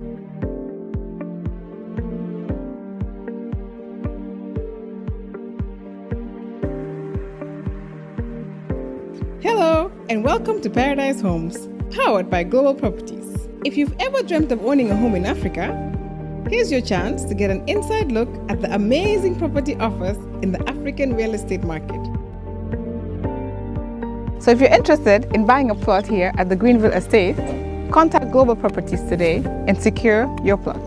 Hello, and welcome to Paradise Homes, powered by Global Properties. If you've ever dreamt of owning a home in Africa, here's your chance to get an inside look at the amazing property offers in the African real estate market. So if you're interested in buying a plot here at the Greenville Estate, contact Global Properties today and secure your plot.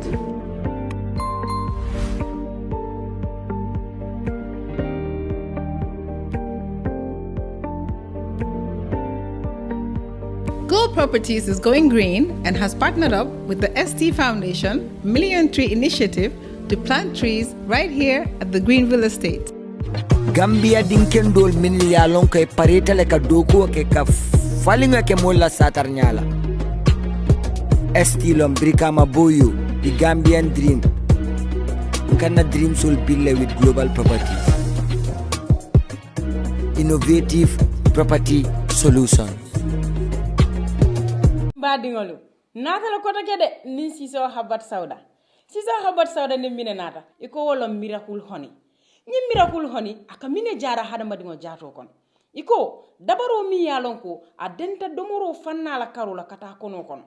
Global Properties is going green and has partnered up with the ST Foundation Million Tree Initiative to plant trees right here at the Greenville Estate. Gambia dinkendol min ya lon kay pareta le ka doko ke ka falinga ke molla satarnyala. Estilom brikama boyo the Gambian dream. Kana dream soul build with Global Properties. Innovative property solutions. Badingolu nata la kota kede ni siso habat sauda ne mine nata iko wolo miracle honey ni miracle honey aka mine jara hada madingo jato kon iko dabaro mi yalon ko adenta domoro fanna la karola kata kono kono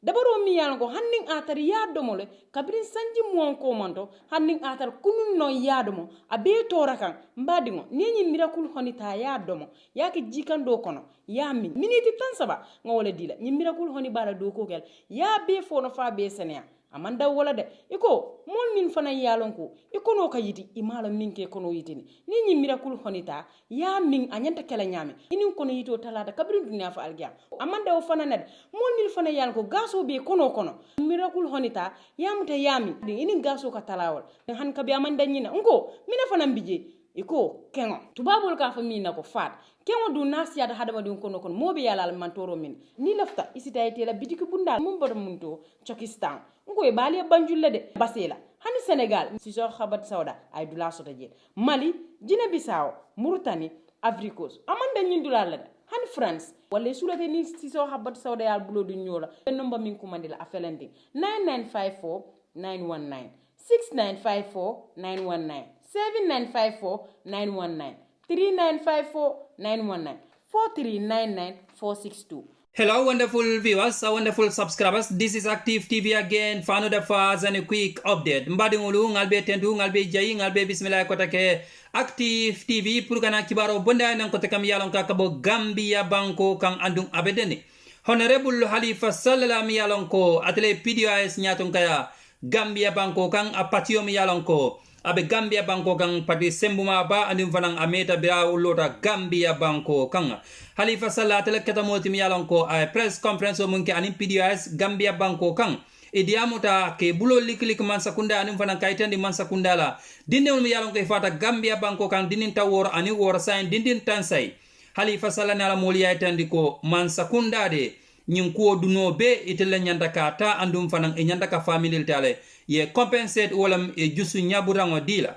dabaro mi yalon ko hanning atar ya domole kabrin sanji mon ko manto hanning atar kunun no yadomo abe torakan mbadingo ni miracle honey ta ya domo yake jikando kono ya min miniti tan saba ngawole dila ni miracle honey bara do ko gel ya be fo no fa be senia amanda wala de iko mol min fana yalon ko iko no kayiti imalo minke kono yitini ni miracle honey ta ya min anyanta kala nyame inin kono yito talata kabrin dunya fa algia amanda o fana ned mol min fana yalon ko gaso be kono miracle honey ta yamuta yami inin gaso ka talawol han kabi amanda nyina ngo mina fana mbije iko kengo tubabul ka fa mina ko fat kengo du nasiya da hadama dun kono mobe yalal mantoro min ni lafta isita yete la bidiki bunda mum bodo munto chokistan ngo e bali banjulle de basela hani Senegal si so khabat sauda ay dula sota je Mali Guinea Bissau Mauritanie Ivory Coast amanda nyindula la hani France wala sulate ni si so khabat sauda yal bulo du nyola nomba min ko mandila afelandi 9954 919 6954 919 7954 919 3954 919 4399 462. Hello wonderful viewers, wonderful subscribers. This is Active TV again for another fast and a quick update. Mbadingulu ngalbe tendu ngalbe jayi ngalbe bismillah kotake Active TV purgana kibaro bonda nan kotaka miyalon kakabo Gambia banko kang andung abedeni. Honorable Halifa Sallah miyalon ko atele PDIS nyaton kaya Gambia banko kang apatio miyalon ko abe Gambia banko kang pati sembuma ba anum fanang ameta bia ulota Gambia banko kang Halifa Sallah tele ketamoti miyalon ko a press conference munke anim PDIS Gambia banko kang idiamuta ke bulo liklik man sakunda anum fanang kaitandi man sakunda la dinde on miyalon ko fata Gambia banko kang dinin tawor ani wor sain dindin tansai Halifa Sallah nala moliya tandi ko man sakunda de nyin ko duno be itele nyanda ka ta andum fanang e nyanda ka family tale ye compensate wolam e jusu nyaburango dila.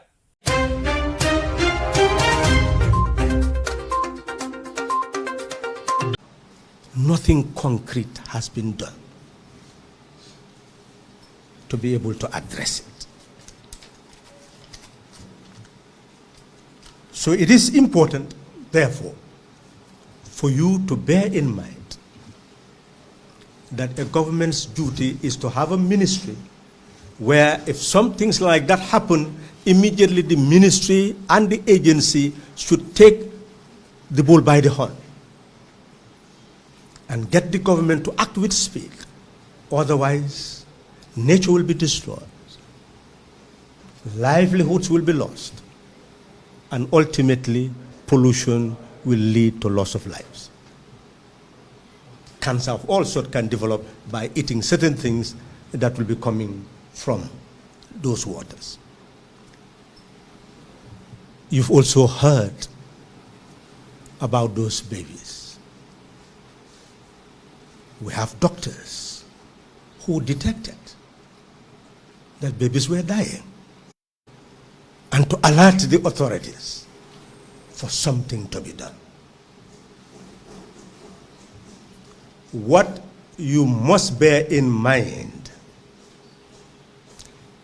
Nothing concrete has been done to be able to address it. So it is important, therefore, for you to bear in mind that a government's duty is to have a ministry where if some things like that happen, immediately the ministry and the agency should take the bull by the horn and get the government to act with speed. Otherwise, nature will be destroyed, livelihoods will be lost, and ultimately pollution will lead to loss of lives. Cancer of all sorts can develop by eating certain things that will be coming from those waters. You've also heard about those babies. We have doctors who detected that babies were dying, and to alert the authorities for something to be done. What you must bear in mind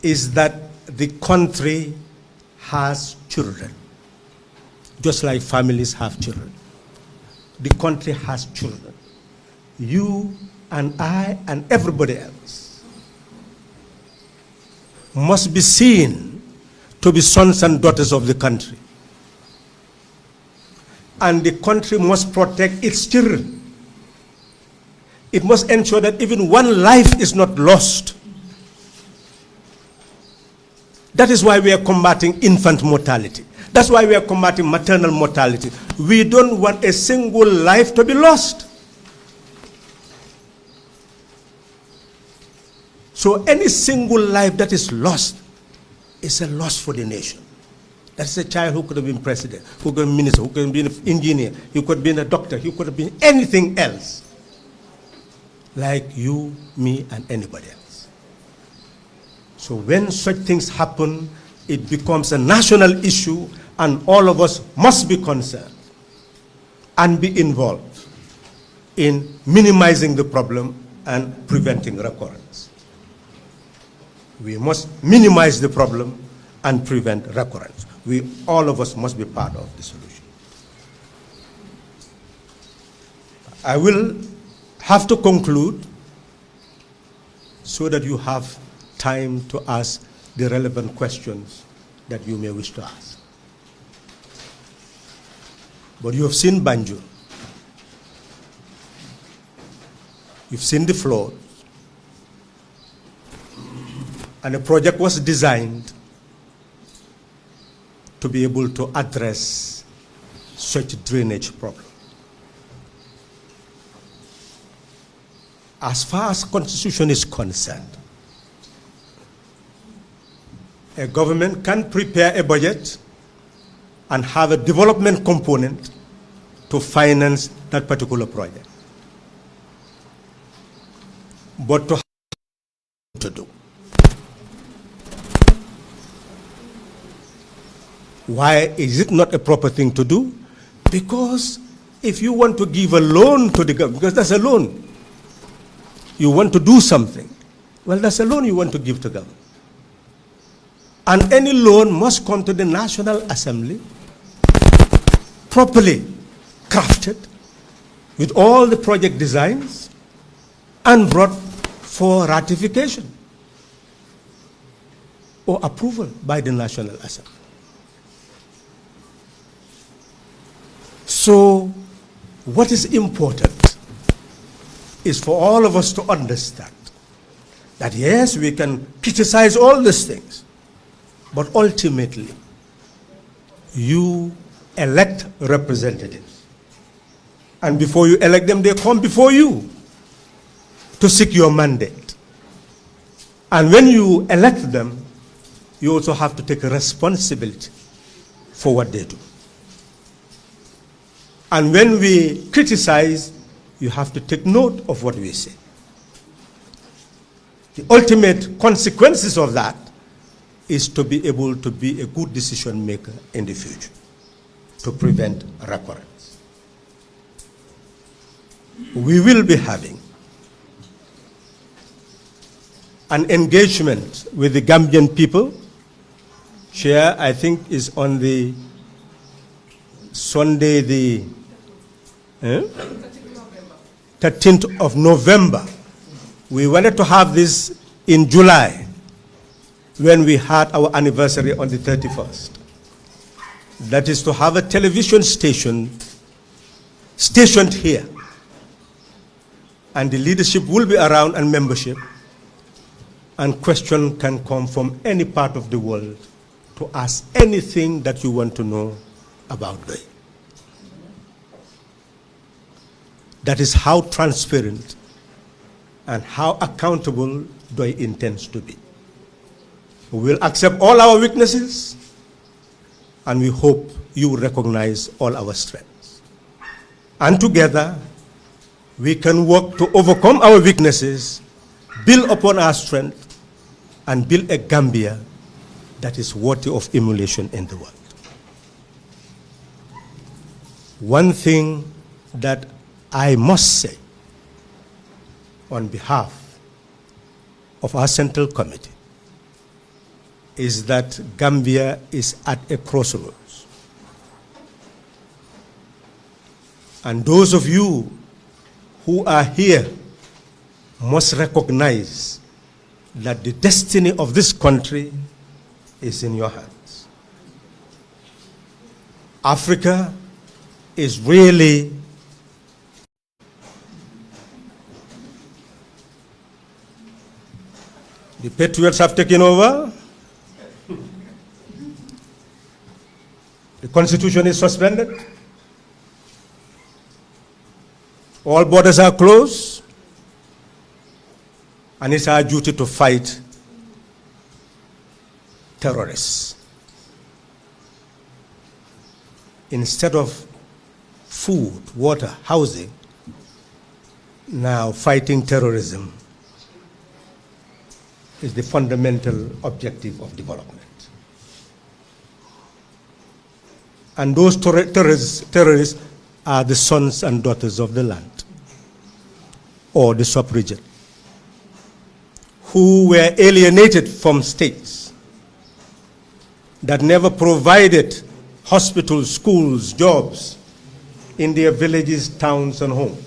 is that the country has children, just like families have children. The country has children. You and I and everybody else must be seen to be sons and daughters of the country. And the country must protect its children. It must ensure that even one life is not lost. That is why we are combating infant mortality. That's why we are combating maternal mortality. We don't want a single life to be lost. So any single life that is lost is a loss for the nation. That's a child who could have been president, who could have been minister, who could have been an engineer, he could have been a doctor, he could have been anything else. Like you, me, and anybody else. So when such things happen, it becomes a national issue, and all of us must be concerned and be involved in minimizing the problem and preventing recurrence. We must minimize the problem and prevent recurrence. All of us must be part of the solution. I will have to conclude so that you have time to ask the relevant questions that you may wish to ask. But you have seen Banjul. You've seen the flood. And the project was designed to be able to address such drainage problem. As far as Constitution is concerned, a government can prepare a budget and have a development component to finance that particular project. But to do. Why is it not a proper thing to do? Because if you want to give a loan to the government, because that's a loan, you want to do something, well, that's a loan you want to give to government. And any loan must come to the National Assembly, properly crafted, with all the project designs, and brought for ratification or approval by the National Assembly. So, what is important is for all of us to understand that yes, we can criticize all these things, but ultimately, you elect representatives. And before you elect them, they come before you to seek your mandate. And when you elect them, you also have to take responsibility for what they do. And when we criticize, you have to take note of what we say. The ultimate consequences of that is to be able to be a good decision maker in the future, to prevent recurrence. We will be having an engagement with the Gambian people. Chair, I think, is on the Sunday, the 13th of November. We wanted to have this in July when we had our anniversary on the 31st. That is to have a television station stationed here. And the leadership will be around and membership. And question can come from any part of the world to ask anything that you want to know about Doi. That is how transparent and how accountable Doi intends to be. We will accept all our weaknesses, and we hope you will recognize all our strengths. And together, we can work to overcome our weaknesses, build upon our strength, and build a Gambia that is worthy of emulation in the world. One thing that I must say on behalf of our Central Committee is that Gambia is at a crossroads. And those of you who are here must recognize that the destiny of this country is in your hands. Africa is really the Patriots have taken over. The Constitution is suspended. All borders are closed. And it's our duty to fight terrorists. Instead of food, water, housing, now fighting terrorism is the fundamental objective of development. And those terrorists are the sons and daughters of the land or the sub-region, who were alienated from states that never provided hospitals, schools, jobs in their villages, towns, and homes,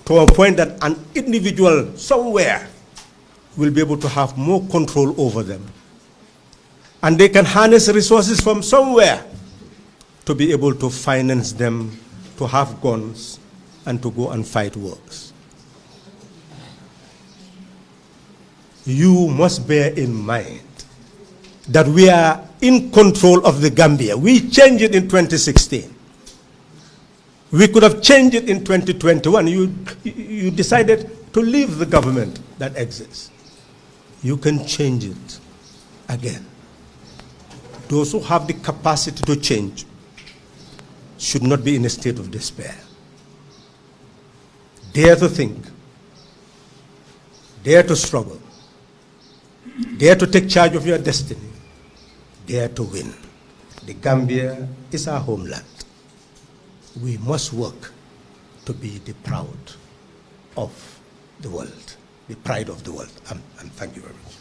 to a point that an individual somewhere will be able to have more control over them. And they can harness resources from somewhere to be able to finance them, to have guns, and to go and fight wars. You must bear in mind that we are in control of the Gambia. We changed it in 2016. We could have changed it in 2021. You decided to leave the government that exists. You can change it again. Those who have the capacity to change should not be in a state of despair. Dare to think. Dare to struggle. Dare to take charge of your destiny. Dare to win. The Gambia is our homeland. We must work to be the proud of the world, the pride of the world. And thank you very much.